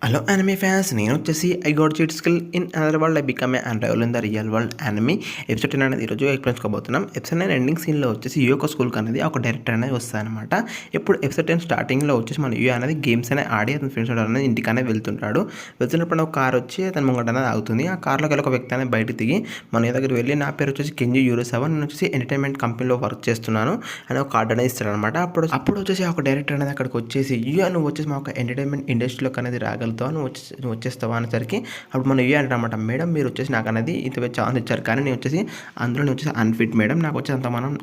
Hello anime fans, నేను వచ్చేసి I got cheat skill in another world. I become a unrivalled in the real world anime. Episode 10 అనేది ఈరోజు explain చేసుకోబోతున్నాం. Episode 9 ending సీన్లో వచ్చేసి UCO స్కూల్కి అనేది ఒక డైరెక్టర్ అనేది వస్తాయన్నమాట. ఇప్పుడు ఎపిసోడ్ 10 స్టార్టింగ్లో వచ్చేసి మన యూ అనేది గేమ్స్ అనేది ఆడి అతని ఫ్రెండ్స్ అనేది ఇంటికనే వెళ్తుంటాడు. వెళ్తున్నప్పుడు ఒక కార్ వచ్చి అతని ముంగట అనేది ఆగుతుంది. ఆ కార్లోకి వెళ్ళి ఒక వ్యక్తి అనేది బయట దిగి మన దగ్గరికి వెళ్ళి, నా పేరు వచ్చేసి కెంజీ యూరోసావా, నేను వచ్చేసి ఎంటర్టైన్మెంట్ కంపెనీలో వర్క్ చేస్తున్నాను అని ఒక కార్డు అనేది ఇస్తాడనమాట. అప్పుడు వచ్చేసి ఒక డైరెక్టర్ అనేది అక్కడికి వచ్చేసి, నువ్వు వచ్చేసి మా ఒక ఎంటర్టైన్మెంట్ ఇండస్ట్రీలోకి అనేది రాగలుగుతావు, నువ్వు వచ్చేస్తావా అనేసరికి అప్పుడు మనం అంటారన్నమాట, మేడం మీరు వచ్చేసి నాకు అనేది ఇంత ఛాన్స్ ఇచ్చారు, కానీ నేను వచ్చేసి అందులో నేను వచ్చేసి అన్ఫిట్ మేడం, నాకు వచ్చి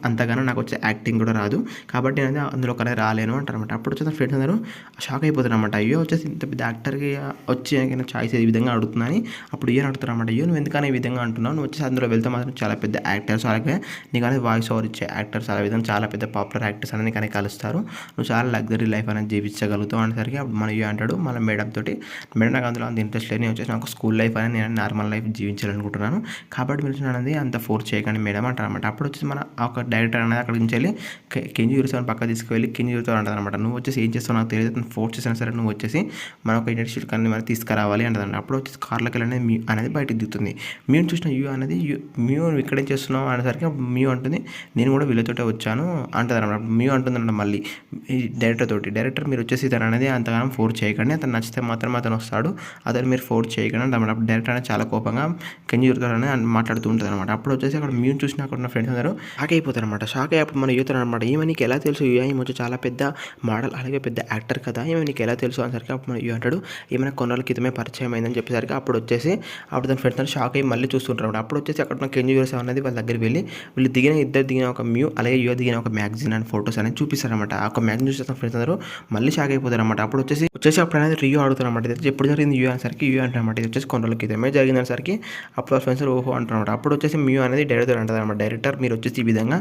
అంతగానో నాకు వచ్చే యాక్టింగ్ కూడా రాదు, కాబట్టి నేను అందులో అనేది రాలేను అంటారనమాట. అప్పుడు వచ్చేసి ఫ్రెండ్స్ అందరూ షాక్ అయిపోతారన్నమాట. వచ్చేసి ఇంత పెద్ద యాక్టర్కి వచ్చి ఛాయిస్ ఈ విధంగా అడుగుతున్నాను. అప్పుడు అడుగుతారన్నమాట, నువ్వు ఎందుకని ఈ విధంగా అంటున్నావు, నువ్వు వచ్చేసి అందులో వెళ్తే మాత్రం చాలా పెద్ద యాక్టర్స్, అలాగే నీకు అనేది వాయిస్ ఓవర్ ఇచ్చే యాక్టర్స్, అలా విధంగా చాలా పెద్ద పాపులర్ యాక్టర్స్ అనేది కానీ కలుస్తారు, నువ్వు చాలా లగ్జరీ లైఫ్ అనేది జీవించగలుగుతావు అనేసరికి అప్పుడు మన అంటాడు మళ్ళీ మేడం తోటి, మేడం నాకు అందులో అంత ఇంట్రెస్ట్ లేదు, నేను వచ్చేసి నాకు స్కూల్ లైఫ్ అనేది నేను నార్మల్ లైఫ్ జీవించాలనుకుంటున్నాను, కాబట్టి మీరు అనేది అంత ఫోర్స్ చేయకండి మేడం అంటారనమాట. అప్పుడు వచ్చేసి మన ఒక డైరెక్టర్ అనేది అక్కడి నుంచి వెళ్ళి కెంజీ యూరిసావని పక్క తీసుకువెళ్ళి కెంజీ యూరిసావ అంటారనమాట, నువ్వు వచ్చేసి ఏం చేస్తావు నాకు తెలియదు, అతను ఫోర్స్ చేసినా సరే నువ్వు వచ్చేసి మన ఒక ఇండస్ట్రీ కానీ మనం తీసుకురావాలి అంటారు. అప్పుడు వచ్చేసి కార్లోకి వెళ్ళి అనేది బయటకు దిగుతుంది. మేము చూసిన అనేది మేము ఇక్కడేం చేస్తున్నావు అనేసరికి మేము అంటుంది, నేను కూడా వీళ్ళతోటే వచ్చాను అంటుంది అనమాట. మేము అంటుందంట మళ్ళీ ఈ డైరెక్టర్ తోటి, డైరెక్టర్ మీరు వచ్చేసి తను అనేది అంతగానం ఫోర్స్ చేయకండి, అతను నచ్చితే మాత్రం అతను వస్తాడు, అతను మీరు ఫోర్స్ చేయకండి అనమాట. అప్పుడు డైరెక్టర్ అనేది చాలా కోపంగా కెంజీ యూరిసావని మాట్లాడుతూ ఉంటుంది అనమాట. అప్పుడు వచ్చేసి అక్కడ మేము చూసిన అక్కడ ఉన్న ఫ్రెండ్స్ అందరూ షాక్ అయిపోతారు అనమాట. షాక్ అయ్యి అప్పుడు మన యూత్ అనమాట, ఈమె నీకు ఎలా తెలుసు, ఈమె వచ్చి చాలా పెద్ద మోడల్ అలాగే పెద్ద యాక్టర్ కదా, ఈమె నీకు ఎలా తెలుసు అనేసరికి అప్పుడు మన అంటాడు, ఏమైనా కొన్నాళ్ళ క్రితమే పరిచయం అయిందని చెప్పేసరికి అప్పుడు వచ్చేసి అప్పుడు తన ఫ్రెండ్స్ అందరూ షాక్ అయ్యి మళ్ళీ చూస్తుంటారు అనమాట. అప్పుడు వచ్చేసి అక్కడ ఉన్న కెంజీ యూరిసావ అనేది వాళ్ళ దగ్గరికి వెళ్ళి వీళ్ళు ఇద్దరు దిగిన ఒక అలాగే దిగిన ఒక మ్యాగజైన్ అండ్ ఫోటోస్ అనేది చూపిస్తారనమాట. ఆ ఒక మ్యాగజైన్ చూసి ఫ్రెండ్స్ అందరూ మళ్ళీ షాక్ అయిపోతారు అనమాట. అప్పుడు వచ్చేసి అప్పుడు అనేది రియో ఆడుతారన్నమాట. ఇది ఎప్పుడు జరిగింది అనేసరికి అంటారన్నమాట, ఇది వచ్చేసి కొన్ని రోజుల క్రితమే జరిగింది అనేసరికి అప్పుడు ఫ్రెండ్స్ ఓహో అంటారన్నమాట. అప్పుడు వచ్చేసి అనేది డైరెక్టర్ అంటారు అనమాట, డైరెక్టర్ మీరు వచ్చేసి ఈ విధంగా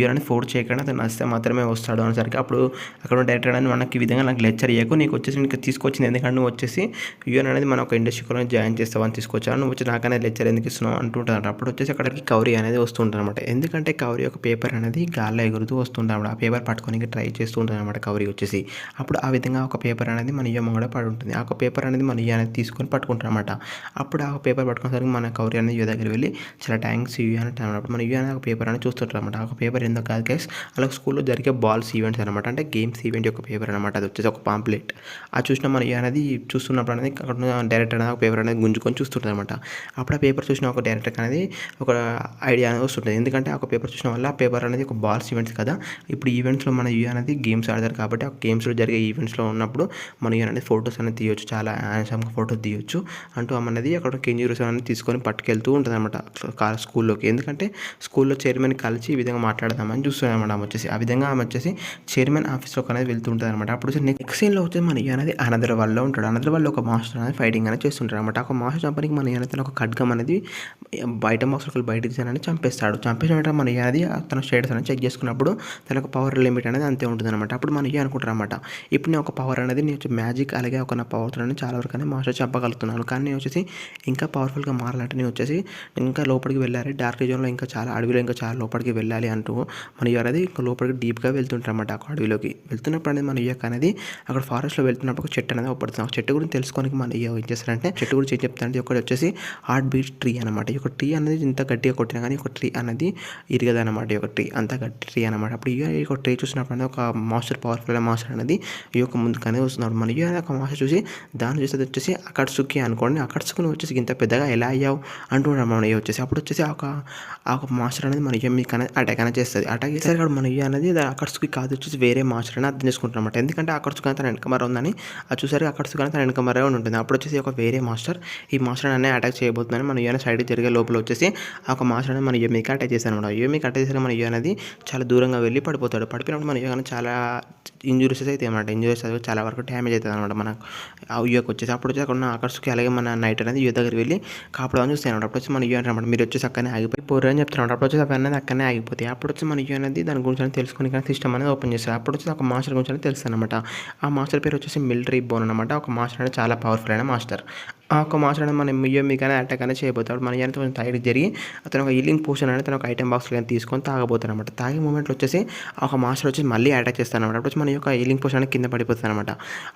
అనేది ఫోర్స్ చేయకుండా అతను నచ్చితే మాత్రమే వస్తాడు అనేసరికి అప్పుడు అక్కడ డైరెక్టర్ అనేది మనకి ఈ విధంగా నాకు లెక్చర్ ఇయ్యకు, నీకు వచ్చేసి నీకు తీసుకొచ్చింది ఎందుకంటే నువ్వు వచ్చేసి అనేది మన ఒక ఇండస్ట్రీలో జాయిన్ చేస్తావని తీసుకొచ్చాను, నువ్వు వచ్చి నాకనే లెక్చర్ ఎందుకు ఇస్తున్నావు అంటుంటారు. అప్పుడు వచ్చేసి అక్కడికి కౌరి అనేది వస్తుంటారు అనమాట. ఎందుకంటే కౌరి ఒక పేపర్ అనేది గాల్లో ఎగురుతూ వస్తుంటారు, ఆ పేపర్ పట్టుకొని ట్రై చేస్తూ ఉంటారు అనమాట కౌరి వచ్చేసి. అప్పుడు ఆ విధంగా ఒక పేపర్ అనేది మన కూడా పడి ఉంటుంది, ఆ ఒక పేపర్ అనేది మన అనేది తీసుకొని పట్టుకుంటారు అనమాట. అప్పుడు ఆ పేపర్ పట్టుకునేసరికి మన కౌరి అనేది దగ్గర వెళ్ళి చాలా థ్యాంక్స్ అని అన్నప్పుడు మన అనేది ఒక పేపర్ అనేది చూస్తుంటారు అనమాట. ఆ పేపర్ ఎందుకు కాదు గైస్, అలా స్కూల్లో జరిగే బాల్స్ ఈవెంట్స్ అనమాట, అంటే గేమ్స్ ఈవెంట్ యొక్క పేపర్ అనమాట. అది వచ్చేసి ఒక పాంప్లెట్. అది చూసిన మన అనేది చూస్తున్నప్పుడు అనేది అక్కడ డైరెక్టర్ అనేది ఒక పేపర్ అనేది గుంజుకొని చూస్తుంటుంది అనమాట. అప్పుడు ఆ పేపర్ చూసిన ఒక డైరెక్టర్ అనేది ఒక ఐడియా అనేది వస్తుంటుంది, ఎందుకంటే ఆ పేపర్ చూసిన వల్ల ఆ పేపర్ అనేది ఒక బాల్స్ ఈవెంట్స్ కదా, ఇప్పుడు ఈవెంట్స్లో మన అనేది గేమ్స్ ఆడతారు కాబట్టి ఆ గేమ్స్లో జరిగే ఈవెంట్స్లో ఉన్నప్పుడు మన అనేది ఫొటోస్ అనేది తీయొచ్చు, చాలా హ్యాండ్సమ్గా ఫోటోస్ తీయొచ్చు అంటూ అనేది అక్కడ కెంజీ యూరిసావ అనేది తీసుకొని పట్టుకెళ్తూ ఉంటుంది అనమాట స్కూల్లోకి. ఎందుకంటే స్కూల్లో చైర్మన్ కలిసి ఈ విధంగా మాట్లాడదామని చూస్తుంది అనమాట. ఆమె వచ్చేసి ఆ విధంగా ఆమె వచ్చేసి చైర్మన్ ఆఫీస్లోకి అనేది వెళ్తూ ఉంటుంది అనమాట. అప్పుడు నెక్స్ట్ సీన్లో వచ్చేసి మన అనేది అనదర్ వరల్డ్లో ఉంటాడు. అనదర్ వరల్డ్లో ఒక మాస్టర్ అనేది ఫైటింగ్ అనేది చేస్తుంటాడు అనమాట. ఒక మాస్టర్ చంపడానికి మన అనేది ఒక ఖడ్గం అనేది బయట మాస్టర్ బయట తీసానని చంపేస్తాడు. చంపేసిన మన అనేది తన స్టేటస్ అనేది చెక్ చేసుకున్నప్పుడు తన ఒక పవర్ లిమిట్ అనేది అంతే ఉంటుంది అనమాట. అప్పుడు మన అనుకుంటారు అనమాట, ఇప్పుడు నేను ఒక పవర్ అనేది నేను మ్యాజిక్ అలాగే ఒక నా పవర్తో చాలా వరకు అనేది మాస్టర్ చెప్పగలుగుతున్నాను, కానీ నేను వచ్చేసి ఇంకా పవర్ఫుల్గా మారాలంటే నేను వచ్చేసి ఇంకా లోపలికి వెళ్ళాలి, డార్క్ రీజన్లో ఇంకా చాలా అడవిలో ఇంకా చాలా లోపలికి వెళ్ళాలి అంటూ మన అనేది ఇంకా లోపలికి డీప్గా వెళ్తుంటారు అనమాట. ఆ అడవిలోకి వెళ్తున్నప్పుడు అనేది మన అనేది అక్కడ ఫారెస్ట్లో వెళ్తున్నప్పుడు ఒక చెట్టు అనేది పడుతుంది. ఆ చెట్టు గురించి తెలుసుకోనికి మన ఏం చేస్తారంటే, చెట్టు గురించి ఏం చెప్తారంటే ఒకటి వచ్చేసి హార్ట్ బీట్ ట్రీ అనమాట. ఈ ఒక ట్రీ అనేది ఇంత గట్టిగా కొట్టినా కానీ ఒక ట్రీ అనేది ఇరగదనమాట. ఈ ఒక ట్రీ అంత గట్టి ట్రీ అనమాట. అప్పుడు ఈ ఒక ట్రీ చూసినప్పుడు అనేది ఒక మాస్టర్ పవర్ఫుల్ మాస్టర్ అనేది ఈ యొక్క ముందుకనే వస్తున్నాడు. మన ఒక మాస్టర్ చూసి దాన్ని చూసి వచ్చేసి అకట్సుకి అనుకోండి, అకట్సుకుని వచ్చేసి ఇంత పెద్దగా ఎలా అయ్యావు అంటున్నాడు మన వచ్చేసి. అప్పుడు వచ్చేసి ఆ ఒక మాస్టర్ అనేది మన మీకు అనేది అటాక్ అనేది చేస్తుంది. అటాక్ చేస్తారు కాబట్టి మన అనేది అకట్సుకి కాదు, వచ్చేసి వేరే మాస్టర్ అని అర్థం చేసుకుంటారు అనమాట. ఎందుకంటే అకట్సుకు తన వెనకమర ఉందని అది చూసారు, అకట్సుకు తన వెనకమరే ఉంటుంది. అప్పుడు వచ్చేసి ఒక వేరే మాస్టర్ ఈ మాస్టర్ అనేది అటాక్ చేయబోతుందని మన సైడ్ జరిగే లోపల వచ్చేసి ఆ ఒక మాస్టర్ అనేది మన యూమికి అటాక్ చేశారు అనమాట. యూమికి అటాక్ చేసిన మన అనేది చాలా దూరంగా వెళ్ళి పడిపోతాడు. పడిపోయినప్పుడు మన చాలా ఇంజురీస్ అయితే అనమాట, ఇంజురీస్ అయితే చాలా వరకు డ్యామేజ్ అవుతుంది అనమాట మన యూకి వచ్చేసి. అప్పుడు వచ్చి అక్కడ ఉన్న ఆకర్షుకి అలాగే మన నైట్ అనేది యూ దగ్గర వెళ్ళి కాపాడమని చూస్తాయి అనమాట. అప్పుడు వచ్చి మన యూ అనమాట, మీరు వచ్చేసి అక్కడనే ఆగిపోయి అని చెప్తారు. అప్పుడు వచ్చి అవి అనేది అక్కడనే ఆగిపోతాయి. అప్పుడు వచ్చి మన యూ అనేది దాని గురించి తెలుసుకుని కానీ సిస్టమ్ అనేది ఓపెన్ చేస్తారు. అప్పుడు వచ్చి ఒక మాస్టర్ గురించి తెలుస్తుంది అనమాట. ఆ మాస్టర్ పేరు వచ్చేసి మిలిటరీ బోన్ అనమాట. ఒక మాస్టర్ అనేది చాలా పవర్ఫుల్ అయిన మాస్టర్. ఆ ఒక్క మాస్టర్ అనేది మన మియో మీకనే అటాక్ అనేది చేయబోతాడు. మన ఇయన్నీ కొంచెం సైడ్‌కి జరిగి అతను ఒక హీలింగ్ పోషన్ అనేది తను ఒక ఐటెమ్ బాక్స్‌లో గాని తీసుకొని తాగబోతాడనమాట. తాగే మూమెంట్‌లో వచ్చేసి ఆ ఒక మాస్టర్ వచ్చి మళ్ళీ అటాక్ చేస్తాడనమాట. అప్పుడొచ్చి మన యొక్క హీలింగ్ పోషన్ అనేది కింద పడిపోతదనమాట.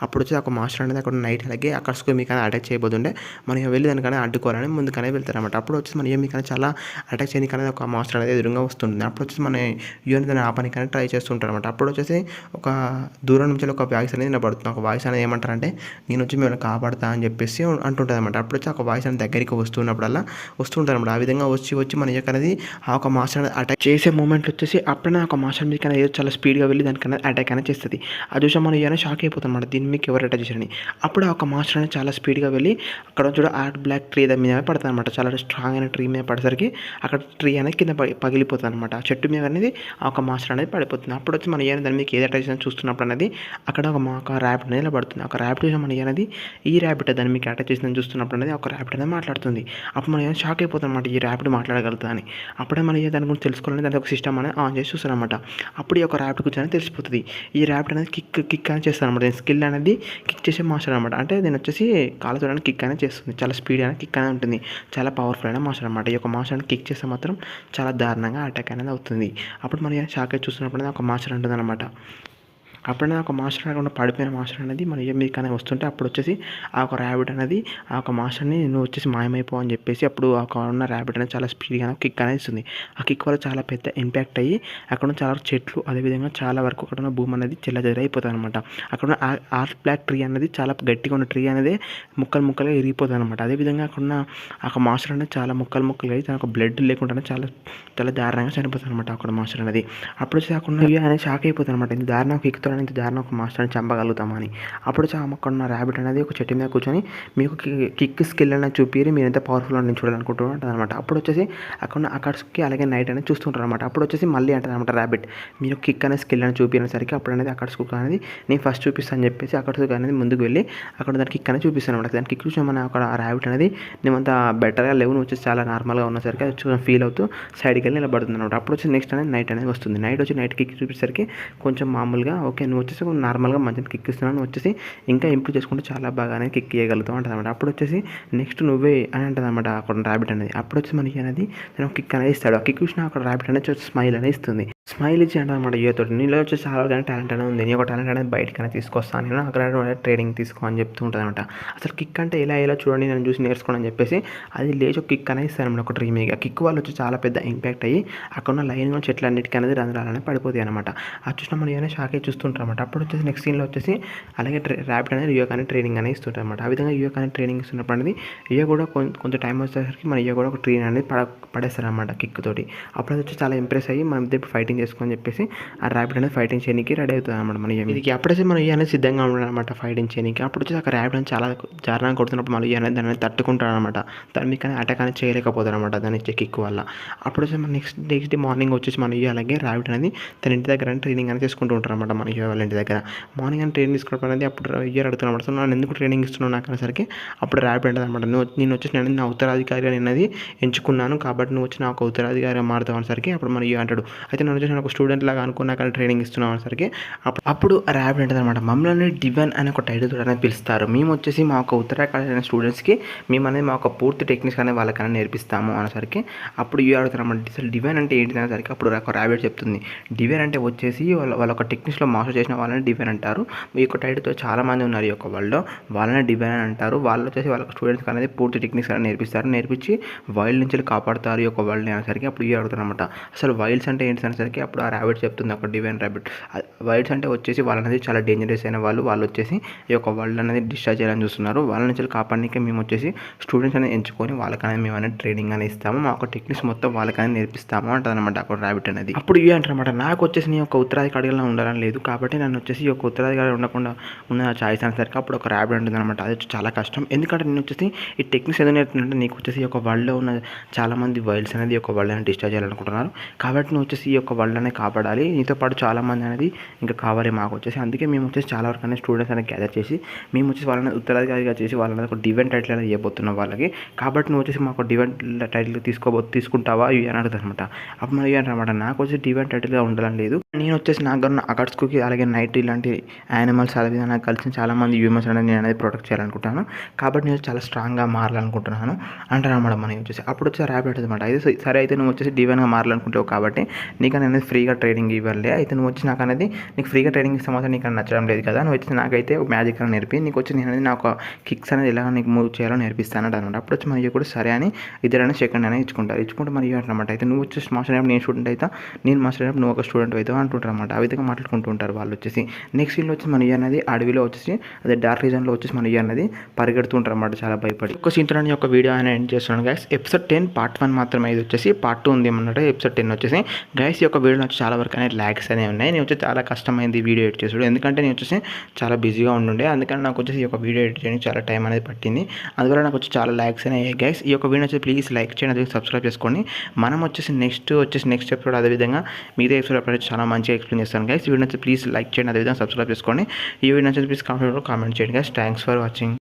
అప్పుడొచ్చి ఆ ఒక మాస్టర్ అనేది అక్కడ నైట్ అలాగే అకట్సుకి మీకనే అటాక్ చేయబోతుండే మనం వెళ్లి దానికనే అడ్డుకోవాలని ముందుకనే వెళ్తారనమాట. అప్పుడు వచ్చేసి మన మీకనే చాలా అటాక్ చేయనీకనేది ఒక మాస్టర్ అనేది ఎదురుంగా వస్తుంది. అప్పుడొచ్చేసి మన యూఎన్ దాన్ని ఆపనీకనే ట్రై చేస్తుంటారనమాట. అప్పుడొచ్చేసి ఒక దూరం నుంచి ఒక వాయిస్ అనేది వినపడుతుంది. ఒక వాయిస్ అనేది ఏమంటారంటే నేనొచ్చి మిమ్మల్ని కాపాడుతా అని చెప్పేసి అంటుంటదనమాట. అప్పుడొచ్చి ఒక వాయిస్ అనేది దగ్గరికి వస్తున్నప్పుడల్లా వస్తుంటారనమాట. ఆ విధంగా వచ్చి మన యొక్క అనేది ఆ ఒక మాస్టర్ అనేది అటాక్ చేసే మూమెంట్లో వచ్చేసి అప్పుడనే ఒక మాస్టర్ మీదకి అనేది చాలా స్పీడ్‌గా వెళ్ళి దానికనేది అటాక్ అనేది చేస్తది. అది చూసి మన యూఎన్ షాక్ అయిపోతాడనమాట. దీన్ని మీకు ఎవరు అటాక్ చేశారని. అప్పుడు ఆ ఒక మాస్టర్ అనేది చాలా స్పీడ్‌గా వెళ్ళి అక్కడ చూడ ఆర్ట్ బ్లాక్ ట్రీ మీద పడతాదనమాట. చాలా స్ట్రాంగ్ అయిన ట్రీ మీద పడేసరికి అక్కడ ట్రీ అనేది కింద పగిలిపోతుందనమాట. ఆ చెట్టు మీద అనేది ఆ ఒక మాస్టర్ అనేది పడిపోతుంది. అప్పుడొచ్చి మన యూఎన్ దాని మీదకి ఏది అటాక్ చేసిందో చూస్తున్నప్పుడు అనేది అక్కడ ఒక ర్యాబిట్ అనేది నిలబడుతుంది. ఒక ర్యాబిట్ చూసి మన అనేది ఈ ర్యాబిట్ దాన్ని మీకు అటాక్ చేసిందని చూస్తున్నప్పుడు అనేది ఒక ర్యాబిట్ అనేది మాట్లాడుతుంది. అప్పుడు మనం షాక్ అయిపోతామన్నమాట. ఈ ర్యాబిట్ మాట్లాడగలుగుతుందని. అప్పుడే మనం దాని గురించి తెలుసుకోవాలని దాని ఒక సిస్టమ్ అనేది ఆన్ చేసి చూస్తారనమాట. అప్పుడు ఈ యొక్క ర్యాబిట్ గురించి తెలిసిపోతుంది. ఈ ర్యాబిట్ అనేది కిక్ అనేది చేస్తారనమాట. స్కిల్ అనేది కిక్ చేసే మాస్టర్ అనమాట. అంటే దీని వచ్చేసి కాళ్ళతో కిక్ అనేది చేస్తుంది. చాలా స్పీడ్ అనేది కిక్ అనేది ఉంటుంది. చాలా పవర్ఫుల్ అయిన మాస్టర్ అనమాట. ఈ యొక్క మాస్టర్ని కిక్ చేస్తే మాత్రం చాలా దారుణంగా అటాక్ అనేది అవుతుంది. అప్పుడు మనం షాక్ అయి చూస్తున్నప్పుడు ఒక మాస్టర్ ఉంటుంది అనమాట. అప్పుడనే ఒక మాస్టర్ అనకుండా పడిపోయిన మాస్టర్ అనేది మన మీదకనే వస్తుంటే అప్పుడు వచ్చేసి ఆ ఒక ర్యాబిట్ అనేది ఆ ఒక మాస్టర్ని నువ్వు వచ్చేసి మాయమైపో అని చెప్పేసి అప్పుడు అక్కడ ఉన్న ర్యాబిట్ అనేది చాలా స్పీడ్‌గా కిక్ అనేది ఇస్తుంది. ఆ కిక్ వల్ల చాలా పెద్ద ఇంపాక్ట్ అయ్యి అక్కడ ఉన్న చాలా చెట్లు అదేవిధంగా చాలా వరకు అక్కడ ఉన్న భూమి అనేది చెల్లచెదరైపోతుందనమాట. అక్కడ ఉన్న ఆర్ట్ బ్లాక్ ట్రీ అనేది చాలా గట్టిగా ఉన్న ట్రీ అనేది ముక్కలుగా ఇరిగిపోతుందనమాట. అదేవిధంగా అక్కడ ఉన్న ఆ ఒక మాస్టర్ అనేది చాలా ముక్కలుగా అయ్యి తనకు బ్లడ్ లేకుండానే చాలా చాలా దారుణంగా చనిపోతుందనమాట అక్కడ మాస్టర్ అనేది. అప్పుడు వచ్చి అక్కడ అనేది షాక్ అయిపోతుందనమాట. ఇంత దారుణంగా కిక్‌తో ఇంత దారుణంగా ఒక మాస్టర్ని చంపగలుగుతామని. అప్పుడు అక్కడ ఉన్న ర్యాబిట్ అనేది ఒక చెట్టు మీద కూర్చొని మీకు కిక్ స్కిల్ అనేది చూపిరి మీరు ఎంత పవర్ఫుల్ అని నేను చూడాలనుకుంటూ ఉంటుందన్నమాట. అప్పుడు వచ్చేసి అక్కడ ఉన్న అకట్సుకి అలాగే నైట్ అనేది చూస్తుంటారు అనమాట. అప్పుడు వచ్చేసి మళ్ళీ అంటారనమాట ర్యాబిట్ మీరు కిక్ అనేది స్కిల్ అనేది చూపించేసరికి అప్పుడు అనేది అకట్సుకు అనేది నేను ఫస్ట్ చూపిస్తాను అని చెప్పేసి అకట్సుకు అనేది ముందుకు వెళ్ళి అక్కడ దాని కిక్ అనేది చూపిస్తాను అనమాట. దాని కిక్ చూసి మన అక్కడ ర్యాబిట్ అనేది నేనంత బెటర్గా లేవు నువ్వు వచ్చేసి చాలా నార్మల్గా ఉన్నసరికి అది ఫీల్ అవుతూ సైడ్కి వెళ్ళి నిలబడుతుంది అనమాట. అప్పుడు వచ్చి నెక్స్ట్ అనేది నైట్ అనేది వస్తుంది. నైట్ కిక్ చూపించేసరికి కొంచెం మామూలుగా ఓకే నువ్వు వచ్చేసి నార్మల్గా మంచిగా కిక్ ఇస్తున్నావు నువ్వు వచ్చేసి ఇంకా ఇంప్రూవ్ చేసుకుంటే చాలా బాగానే కిక్ ఇవ్వగలుగుతావు అంటుంది అనమాట. అప్పుడు వచ్చేసి నెక్స్ట్ నువ్వే అని అంటుంది అనమాట అక్కడ ర్యాబిట్ అనేది. అప్పుడు వచ్చి మనకి అనేది తను కిక్ అనేది ఇస్తాడు. ఆ కిక్ చూసిన అక్కడ ర్యాబిట్ అనేది స్మైల్ అనేది ఇస్తుంది. స్మైల్ ఇచ్చి అంటుంది అనమాట యూతోటి నీలో వచ్చేసి చాలా కానీ టాలెంట్ అనేది ఉంది. నీ ఒక టాలెంట్ అనేది బయటకి అనేది తీసుకొస్తాను నేను అక్కడ ట్రైనింగ్ తీసుకో అని చెప్తూ ఉంటుంది అనమాట. అసలు కిక్ అంటే ఎలా చూడండి నేను చూసి నేర్చుకోండి అని చెప్పేసి అది లేచి ఒక కిక్ అనేది ఇస్తాను అనమాట. ఒక ట్రీ మీద కిక్ వాళ్ళు వచ్చి చాలా పెద్ద ఇంపాక్ట్ అయ్యి అక్కడ ఉన్న లైన్ చెట్లు అన్నిటికీ అనేది రంధ్రాలనే పడిపోతాయి అనమాట. అది చూసిన మనం ఏమైనా షాక్ అయ్యి చూస్తుంటారు అనమాట. అప్పుడు వచ్చేసి నెక్స్ట్ సీన్లో వచ్చేసి అలాగే ర్యాబిట్ అనేది రియో కానీ ట్రైనింగ్ అనేది ఇస్తుంటారు అనమాట. ఆ విధంగా రియో కానీ ట్రైనింగ్ ఇస్తున్నప్పుడు అనేది రియో కూడా కొంచెం టైం వచ్చేసరికి మన రియో కూడా ఒక ట్రైన్ అనేది పడేస్తారనమాట కిక్ తోటి. అప్పుడు అది వచ్చి చాలా ఇంప్రెస్ అయ్యి మనం ఇప్పుడు ఫైటింగ్ చేసుకొని చెప్పేసి ఆ ర్యాబిట్ అనేది ఫైటింగ్ చేయడానికి రెడీ అవుతుంది అనమాట. మన ఇది అప్పుడైతే మనం ఇవి అనేది సిద్ధంగా ఉండాలన్నమాట ఫైటింగ్ చేయడానికి. అప్పుడు వచ్చి ఒక ర్యాబిట్ అనేది చాలా దారుణంగా కొడుతున్నప్పుడు మనం అనేది దాన్ని తట్టుకుంటాడు అనమాట. దాన్ని మీకు అటాక్ అనేది చేయలేకపోతారు అనమాట దాని కిక్ వల్ల. అప్పుడు వచ్చి మన నెక్స్ట్ డే మార్నింగ్ వచ్చేసి మన అలాగే ర్యాబిట్ అనేది తన ఇంటి దగ్గర ట్రైనింగ్ అనేది చేసుకుంటూ ఉంటారు అనమాట. మన వాళ్ళ ఇంటి దగ్గర మార్నింగ్ అని ట్రైనింగ్ తీసుకోవడం అనేది అప్పుడు ఇయర్ అడుగుతున్నమాట. సో నన్ను ఎందుకు ట్రైనింగ్ ఇస్తున్నావు నాకు అనేసరికి అప్పుడు ర్యాబిట్ అంటుంది అనమాట నేను వచ్చేసి నేను నా ఉత్తరాధికారి అనేది ఎంచుకున్నాను కాబట్టి నువ్వు వచ్చి నాకు ఉత్తరాధికారిగా మారుతావు అనేసరికి అప్పుడు మరి అంటాడు అయితే నన్ను వచ్చేసి ఒక స్టూడెంట్ లాగా అనుకున్నా కానీ ట్రైనింగ్ ఇస్తున్నావు అనేసరికి అప్పుడు ర్యాబిట్ అంటుంది అనమాట మమ్మల్ని డివైన్ అనే ఒక టైటిల్ అనేది పిలుస్తారు. మేము వచ్చేసి మా యొక్క ఉత్తరాఖండ్ స్టూడెంట్స్కి మేము అనేది మా యొక్క పూర్తి టెక్నిక్స్ అనేది వాళ్ళకన్నా నేర్పిస్తాము అనేసరికి అప్పుడు ఇవి అడుగుతారు అనమాట. అసలు డివైన్ అంటే ఏంటి అనేసరికి అప్పుడు ఒక ర్యాబిట్ చెప్తుంది డివైన్ అంటే వచ్చేసి వాళ్ళ ఒక టెక్నిక్స్లో మాస్టర్ చేసిన వాళ్ళని డివైన్ అంటారు. ఈ యొక్క టైటిల్తో చాలామంది ఉన్నారు ఈ యొక్క వరల్డ్లో వాళ్ళని డివైన్ అని అంటారు. వాళ్ళు వచ్చేసి వాళ్ళ స్టూడెంట్స్కి అనేది పూర్తి టెక్నిక్స్ అనేది నేర్పించి వైల్డ్ నుంచి కాపాడుతారు ఈ యొక్క వరల్డ్ని అనేసరికి అప్పుడు ఇవి అడుగుతారు అనమాట. అసలు వైల్డ్స్ అంటే ఏంటి అనేసరికి అప్పుడు ఆ ర్యాబిట్ చెప్తుంది ఒక డివైన్ ర్యాబిట్ వైల్డ్స్ అంటే వచ్చేసి వాళ్ళనేది చాలా డేంజరస్ అయిన వాళ్ళు వచ్చేసి ఈ యొక్క వరల్డ్ అనేది డిస్ట్రాయ్ చేయాలని చూస్తున్నారు. వాళ్ళ నుంచి కాపాడడానికి మేము వచ్చేసి స్టూడెంట్స్ అనేది ఎంచుకొని వాళ్ళకనేది మేము అనేది ట్రైనింగ్ అనేది ఇస్తాము మా యొక్క టెక్నిక్స్ మొత్తం వాళ్ళకనేది నేర్పిస్తాము అంటుంది అనమాట అక్కడ ర్యాబిట్ అనేది. అప్పుడు ఇవి అంటారనమాట నాకు వచ్చేసి నీ యొక్క ఉత్తరాధికారిగా ఉండాలని లేదు కాబట్టి నన్ను వచ్చేసి ఈ యొక్క ఉత్తరాధికారి ఉండకుండా ఉన్న ఛాయిస్ అనేసరికి అప్పుడు ఒక ర్యాబిట్ ఉంటుంది అనమాట. అది చాలా కష్టం ఎందుకంటే నేను వచ్చేసి ఈ టెక్నిక్స్ ఏదో నేర్చుకుంటే నీకు వచ్చేసి ఈ యొక్క వరల్డ్లో ఉన్న చాలామంది వైల్డ్స్ అనేది ఈ యొక్క వరల్డ్ అనేది డిస్ట్రాయ్ చేయాలనుకుంటున్నారు కాబట్టి నువ్వు వచ్చేసి ఈ యొక్క వరల్డ్ అనేది కాపాడాలి నీతో పాటు చాలామంది అనేది ఇంకా కావాలి మాకు వచ్చేసి అందుకే మేము వచ్చేసి చాలా వరకు అనేది స్టూడెంట్స్ అనేది గ్యాదర్ చేసి మేము వచ్చేసి వాళ్ళని ఉత్తరాధికారిగా చేసి వాళ్ళని ఒక డివైన్ టైటిల్ అనేది ఇవ్వబోతున్నాం వాళ్ళకి కాబట్టి నువ్వు వచ్చేసి మాకు డివైన్ టైటిల్ తీసుకుంటావా ఇవి అని అడుగుతారు అనమాట. అప్పుడు మరి అనమాట నాకు వచ్చేసి డివైన్ టైటిల్గా ఉండాలని లేదు నేను వచ్చేసి నాకు అకట్సుకి అలాగే నైట్ ఇలాంటి యానిమల్స్ అదే నాకు కలిసిన చాలామంది హ్యూమన్స్ అనేది నేను అనేది ప్రొటెక్ట్ చేయాలనుకుంటాను. కాబట్టి నేను చాలా స్ట్రాంగ్గా మారాలనుకుంటున్నాను అంటారన్నమాట మనం వచ్చేసి. అప్పుడు వచ్చి ర్యాబిట్ అనమాట. అయితే సరే అయితే నువ్వు వచ్చేసి డివైన్గా మారాలనుకుంటావు కాబట్టి నీకు అనేది ఫ్రీగా ట్రైనింగ్ ఇవ్వాలి. అయితే నువ్వు వచ్చి నాకు అనేది నీకు ఫ్రీగా ట్రైనింగ్ ఇస్తే మాత్రం నీకు నచ్చడం లేదు కదా, నువ్వు వచ్చి నాకైతే మ్యాజిక్ అని నేర్పి నీకు వచ్చి నేను అనేది నాకు కిక్స్ అనేది ఎలా నీకు మూవ్ చేయాలో నేర్పిస్తాను అనమాట. అప్పుడు వచ్చి మరియు కూడా సరే అని ఇద్దరైనా సెకండ్ అనేది ఇచ్చుకుంటే మరియు అనమాట. అయితే నువ్వు వచ్చేసి మాస్టర్ అయినప్పుడు నేను స్టూడెంట్ అవుతా, నేను మాస్టర్ అయినప్పుడు నువ్వు ఒక స్టూడెంట్ అవుతావు అంటుంటారు అనమాట. ఆ విధంగా మాట్లాడుకుంటూ ఉంటారు వాళ్ళు వచ్చేసి. నెక్స్ట్ సీన్లో వచ్చి మన అనేది అడవిలో వచ్చేసి అదే డార్క్ రీజన్లో వచ్చేసి మన అనేది పరిగెడుతూ ఉంటారు అనమాట చాలా భయపడి. ఒక సీన్తో యొక్క వీడియో ఆయన ఎండ్ చేస్తున్నాను గైస్. ఎపిసోడ్ 10 పార్ట్ 1 మాత్రమే, ఇది వచ్చేసి పార్ట్ 2 ఉంది అన్నమాట. ఎపిసోడ్ 10 వచ్చేసి గైస్ ఈ యొక్క వీడియోలో వచ్చి చాలా వరకు అనేది ల్యాగ్స్ అనేవి ఉన్నాయి. నేను వచ్చి చాలా కష్టమైంది వీడియో ఎడిట్ చేసుడు, ఎందుకంటే నేను వచ్చేసి చాలా బిజీగా ఉండే, అందుకని నాకు వచ్చేసి ఈ యొక్క వీడియో ఎడిట్ చేయడానికి చాలా టైం అనేది పట్టింది. అందువల్ల నాకు వచ్చి చాలా ల్యాగ్స్ అనేవి గైస్. ఈ యొక్క వీడియో వచ్చి ప్లీజ్ లైక్ చేయండి, అదే సబ్స్క్రైబ్ చేసుకోండి. మనం వచ్చేసి నెక్స్ట్ ఎపిసోడ్ అదేవిధంగా మిగతా ఎపిసోడ్ అప్పుడు చాలా మంచిగా ఎక్స్ప్లెయిన్ చేస్తాను గైస్. ఈ వీడియో వచ్చి ప్లీజ్ లైక్ చేయండి, అదేవిధంగా సబ్స్క్రైబ్ చేసుకోండి. ఈ వీడియో వచ్చి ప్లీజ్ కామెంట్ చేయండి గైస్. Thanks for watching.